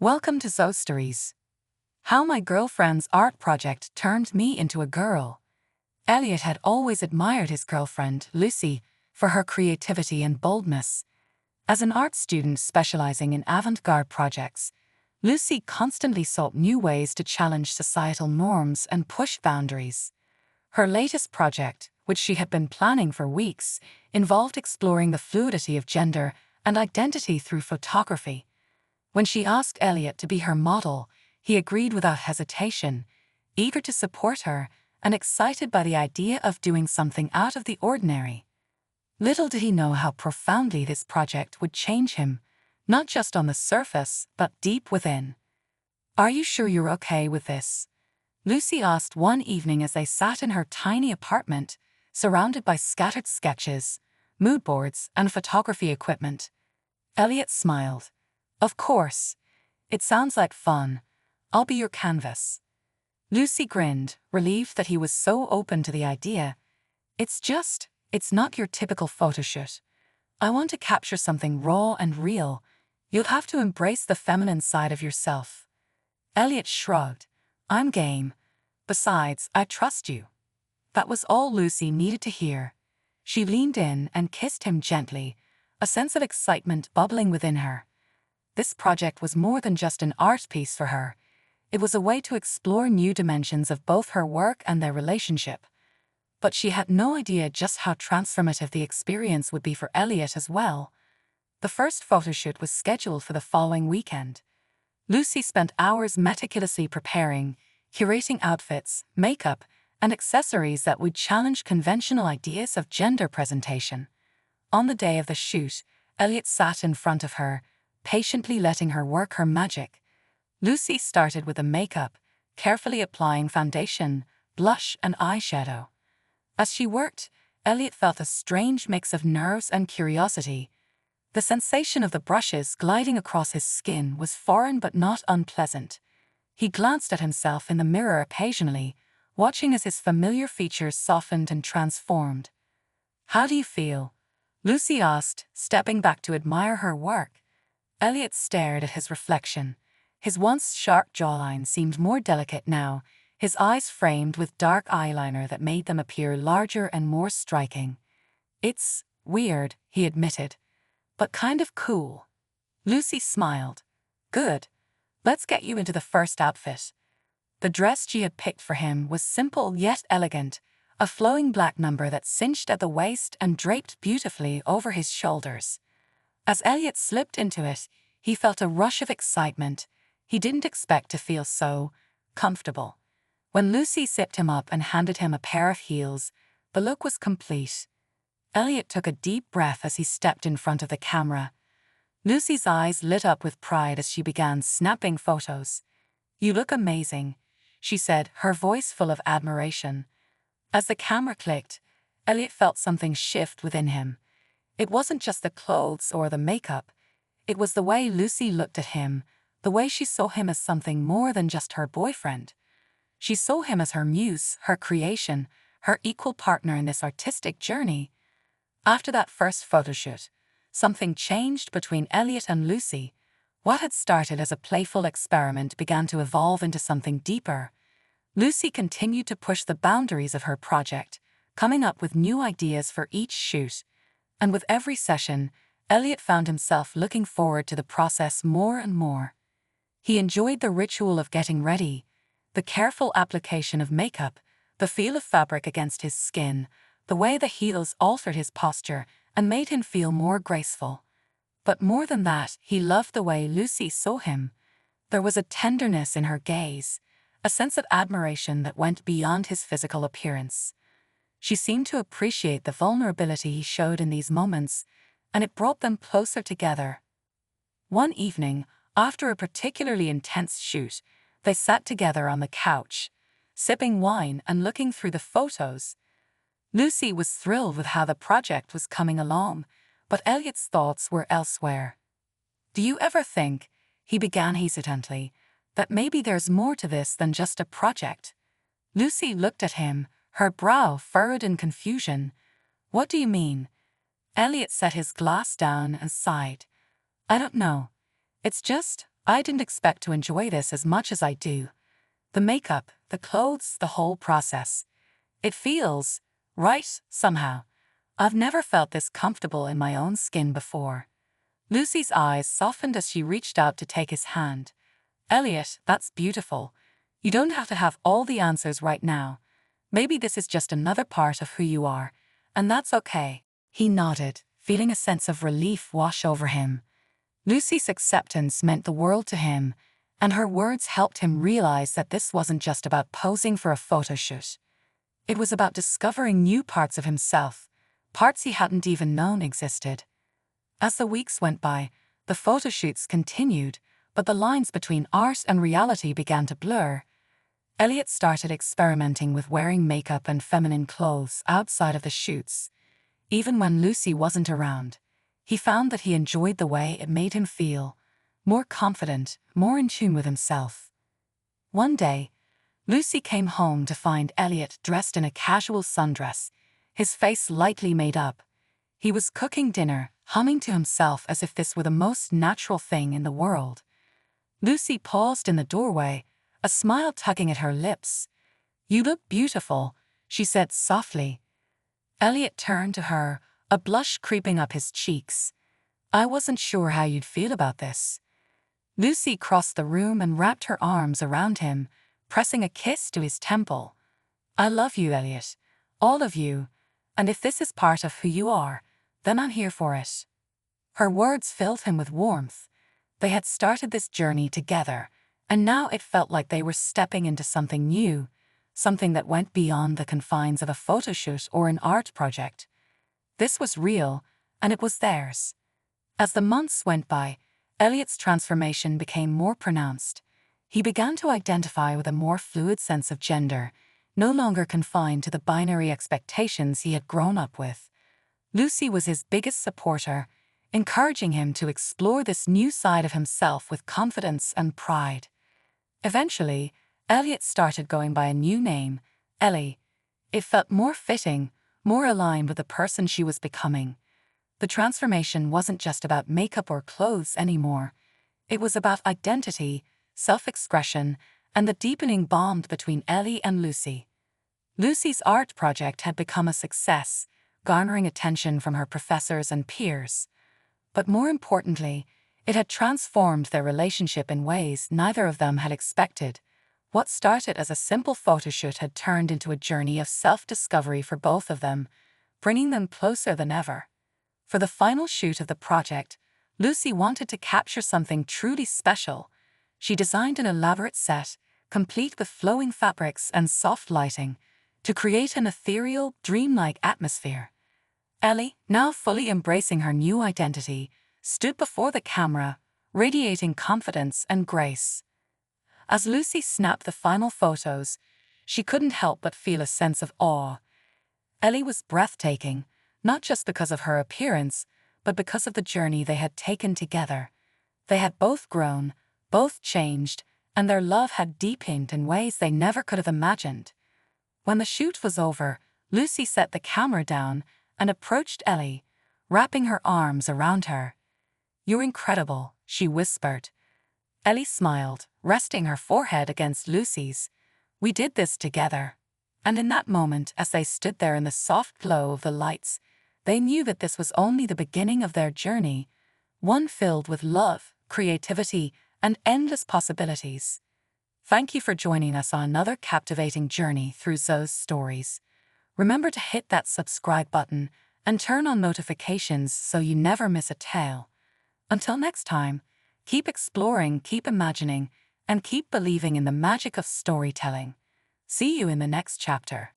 Welcome to So Stories. How my girlfriend's art project turned me into a girl. Elliot had always admired his girlfriend, Lucy, for her creativity and boldness. As an art student specializing in avant-garde projects, Lucy constantly sought new ways to challenge societal norms and push boundaries. Her latest project, which she had been planning for weeks, involved exploring the fluidity of gender and identity through photography. When she asked Elliot to be her model, he agreed without hesitation, eager to support her and excited by the idea of doing something out of the ordinary. Little did he know how profoundly this project would change him, not just on the surface, but deep within. "Are you sure you're okay with this?" Lucy asked one evening as they sat in her tiny apartment, surrounded by scattered sketches, mood boards, and photography equipment. Elliot smiled. "Of course. It sounds like fun. I'll be your canvas." Lucy grinned, relieved that he was so open to the idea. It's not your typical photoshoot. I want to capture something raw and real. You'll have to embrace the feminine side of yourself." Elliot shrugged. "I'm game. Besides, I trust you." That was all Lucy needed to hear. She leaned in and kissed him gently, a sense of excitement bubbling within her. This project was more than just an art piece for her. It was a way to explore new dimensions of both her work and their relationship. But she had no idea just how transformative the experience would be for Elliot as well. The first photoshoot was scheduled for the following weekend. Lucy spent hours meticulously preparing, curating outfits, makeup, and accessories that would challenge conventional ideas of gender presentation. On the day of the shoot, Elliot sat in front of her, patiently letting her work her magic. Lucy started with the makeup, carefully applying foundation, blush, and eyeshadow. As she worked, Elliot felt a strange mix of nerves and curiosity. The sensation of the brushes gliding across his skin was foreign but not unpleasant. He glanced at himself in the mirror occasionally, watching as his familiar features softened and transformed. "How do you feel?" Lucy asked, stepping back to admire her work. Elliot stared at his reflection. His once sharp jawline seemed more delicate now, his eyes framed with dark eyeliner that made them appear larger and more striking. "It's weird," he admitted, "but kind of cool." Lucy smiled. "Good. Let's get you into the first outfit." The dress she had picked for him was simple yet elegant, a flowing black number that cinched at the waist and draped beautifully over his shoulders. As Elliot slipped into it, he felt a rush of excitement. He didn't expect to feel so comfortable. When Lucy zipped him up and handed him a pair of heels, the look was complete. Elliot took a deep breath as he stepped in front of the camera. Lucy's eyes lit up with pride as she began snapping photos. "You look amazing," she said, her voice full of admiration. As the camera clicked, Elliot felt something shift within him. It wasn't just the clothes or the makeup. It was the way Lucy looked at him, the way she saw him as something more than just her boyfriend. She saw him as her muse, her creation, her equal partner in this artistic journey. After that first photoshoot, something changed between Elliot and Lucy. What had started as a playful experiment began to evolve into something deeper. Lucy continued to push the boundaries of her project, coming up with new ideas for each shoot. And with every session, Elliot found himself looking forward to the process more and more. He enjoyed the ritual of getting ready, the careful application of makeup, the feel of fabric against his skin, the way the heels altered his posture and made him feel more graceful. But more than that, he loved the way Lucy saw him. There was a tenderness in her gaze, a sense of admiration that went beyond his physical appearance. She seemed to appreciate the vulnerability he showed in these moments, and it brought them closer together. One evening, after a particularly intense shoot, they sat together on the couch, sipping wine and looking through the photos. Lucy was thrilled with how the project was coming along, but Elliot's thoughts were elsewhere. "Do you ever think," he began hesitantly, "that maybe there's more to this than just a project?" Lucy looked at him, her brow furrowed in confusion. "What do you mean?" Elliot set his glass down and sighed. "I don't know. It's just, I didn't expect to enjoy this as much as I do. The makeup, the clothes, the whole process. It feels right somehow. I've never felt this comfortable in my own skin before." Lucy's eyes softened as she reached out to take his hand. "Elliot, that's beautiful. You don't have to have all the answers right now. Maybe this is just another part of who you are, and that's okay." He nodded, feeling a sense of relief wash over him. Lucy's acceptance meant the world to him, and her words helped him realize that this wasn't just about posing for a photo shoot. It was about discovering new parts of himself, parts he hadn't even known existed. As the weeks went by, the photo shoots continued, but the lines between art and reality began to blur. Elliot started experimenting with wearing makeup and feminine clothes outside of the shoots. Even when Lucy wasn't around, he found that he enjoyed the way it made him feel, more confident, more in tune with himself. One day, Lucy came home to find Elliot dressed in a casual sundress, his face lightly made up. He was cooking dinner, humming to himself as if this were the most natural thing in the world. Lucy paused in the doorway, a smile tugging at her lips. "You look beautiful," she said softly. Elliot turned to her, a blush creeping up his cheeks. "I wasn't sure how you'd feel about this." Lucy crossed the room and wrapped her arms around him, pressing a kiss to his temple. "I love you, Elliot. All of you. And if this is part of who you are, then I'm here for it." Her words filled him with warmth. They had started this journey together, and now it felt like they were stepping into something new, something that went beyond the confines of a photo shoot or an art project. This was real, and it was theirs. As the months went by, Elliot's transformation became more pronounced. He began to identify with a more fluid sense of gender, no longer confined to the binary expectations he had grown up with. Lucy was his biggest supporter, encouraging him to explore this new side of himself with confidence and pride. Eventually, Elliot started going by a new name, Ellie. It felt more fitting, more aligned with the person she was becoming. The transformation wasn't just about makeup or clothes anymore. It was about identity, self-expression, and the deepening bond between Ellie and Lucy. Lucy's art project had become a success, garnering attention from her professors and peers. But more importantly, it had transformed their relationship in ways neither of them had expected. What started as a simple photo shoot had turned into a journey of self-discovery for both of them, bringing them closer than ever. For the final shoot of the project, Lucy wanted to capture something truly special. She designed an elaborate set, complete with flowing fabrics and soft lighting, to create an ethereal, dreamlike atmosphere. Ellie, now fully embracing her new identity, stood before the camera, radiating confidence and grace. As Lucy snapped the final photos, she couldn't help but feel a sense of awe. Ellie was breathtaking, not just because of her appearance, but because of the journey they had taken together. They had both grown, both changed, and their love had deepened in ways they never could have imagined. When the shoot was over, Lucy set the camera down and approached Ellie, wrapping her arms around her. "You're incredible," she whispered. Ellie smiled, resting her forehead against Lucy's. "We did this together." And in that moment, as they stood there in the soft glow of the lights, they knew that this was only the beginning of their journey, one filled with love, creativity, and endless possibilities. Thank you for joining us on another captivating journey through Zoe's stories. Remember to hit that subscribe button and turn on notifications so you never miss a tale. Until next time, keep exploring, keep imagining, and keep believing in the magic of storytelling. See you in the next chapter.